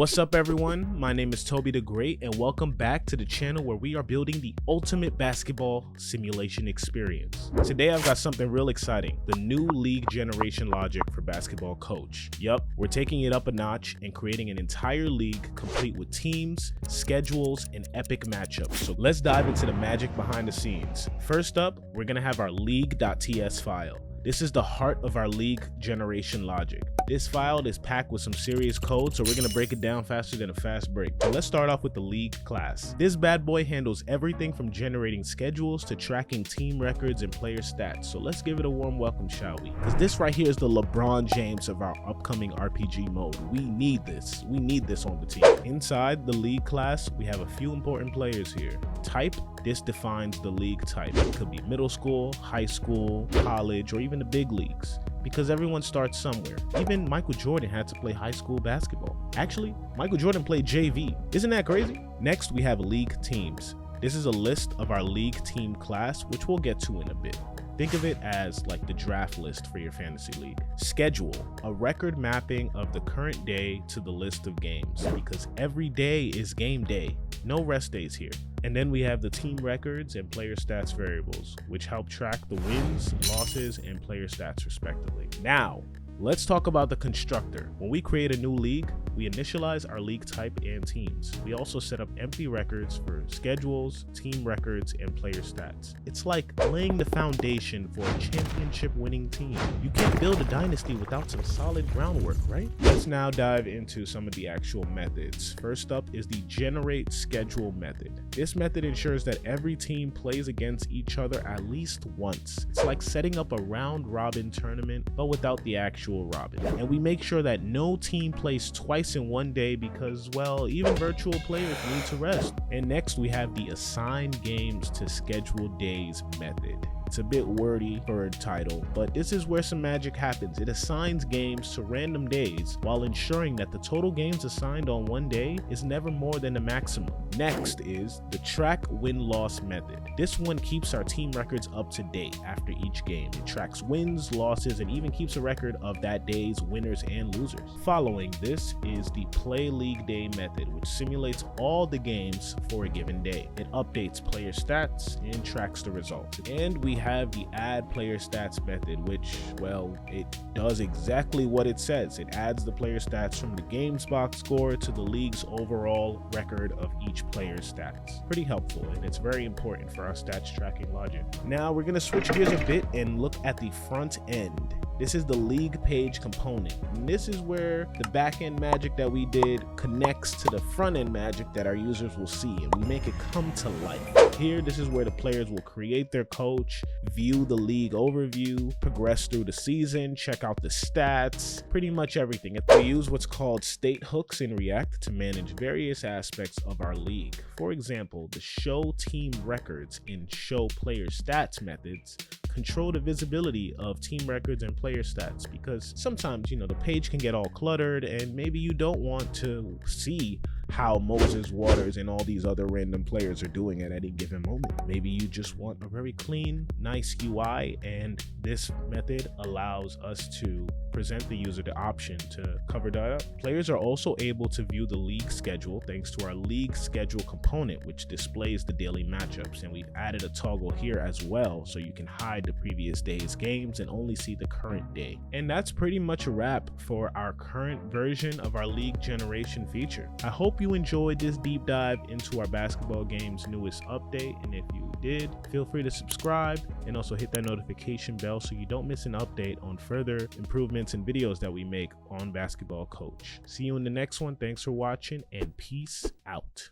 What's up everyone, my name is Tobi the Great and welcome back to the channel where we are building the ultimate basketball simulation experience. Today I've got something real exciting, the new league generation logic for BasketballCoach. Yup, we're taking it up a notch and creating an entire league complete with teams, schedules, and epic matchups. So let's dive into the magic behind the scenes. First up, we're gonna have our league.ts file. This is the heart of our league generation logic. This file is packed with some serious code, so we're gonna break it down faster than a fast break. So let's start off with the league class. This bad boy handles everything from generating schedules to tracking team records and player stats. So let's give it a warm welcome, shall we? Because this right here is the LeBron James of our upcoming RPG mode. We need this. We need this on the team. Inside the league class, we have a few important players here. Type. This defines the league type. It could be middle school, high school, college, or even the big leagues, because everyone starts somewhere. Even Michael Jordan had to play high school basketball. Actually, Michael Jordan played JV. Isn't that crazy? Next, we have league teams. This is a list of our league team class, which we'll get to in a bit. Think of it as like the draft list for your fantasy league. Schedule, a record mapping of the current day to the list of games, because every day is game day. No rest days here. And then we have the team records and player stats variables, which help track the wins, losses, and player stats respectively. Now, let's talk about the constructor. When we create a new league, we initialize our league type and teams. We also set up empty records for schedules, team records, and player stats. It's like laying the foundation for a championship winning team. You can't build a dynasty without some solid groundwork, right? Let's now dive into some of the actual methods. First up is the generate schedule method. This method ensures that every team plays against each other at least once. It's like setting up a round robin tournament, but without the actual robin. And we make sure that no team plays twice in one day because, well, even virtual players need to rest. And next we have the assign games to schedule days method. It's a bit wordy for a title, but this is where some magic happens. It assigns games to random days while ensuring that the total games assigned on one day is never more than the maximum. Next is the track win-loss method. This one keeps our team records up to date after each game. It tracks wins, losses, and even keeps a record of that day's winners and losers. Following this is the play league day method, which simulates all the games for a given day. It updates player stats and tracks the results. And we have the add player stats method, which, well, it does exactly what it says. It adds the player stats from the games box score to the league's overall record of each player's stats. Pretty helpful, and it's very important for our stats tracking logic. Now we're gonna switch gears a bit and look at the front end. This is the league page component. And this is where the back-end magic that we did connects to the front-end magic that our users will see, and we make it come to life. Here, this is where the players will create their coach, view the league overview, progress through the season, check out the stats, pretty much everything. We use what's called state hooks in React to manage various aspects of our league. For example, the show team records and show player stats methods control the visibility of team records and player stats, because sometimes, you know, the page can get all cluttered and maybe you don't want to see how Moses Waters and all these other random players are doing at any given moment. Maybe you just want a very clean, nice UI, and this method allows us to present the user the option to cover that up. Players are also able to view the league schedule thanks to our league schedule component, which displays the daily matchups, and we've added a toggle here as well so you can hide the previous day's games and only see the current day. And that's pretty much a wrap for our current version of our league generation feature. I hope you enjoyed this deep dive into our basketball game's newest update, and if you did, feel free to subscribe and also hit that notification bell so you don't miss an update on further improvements and videos that we make on BasketballCoach. See you in the next one. Thanks for watching and peace out.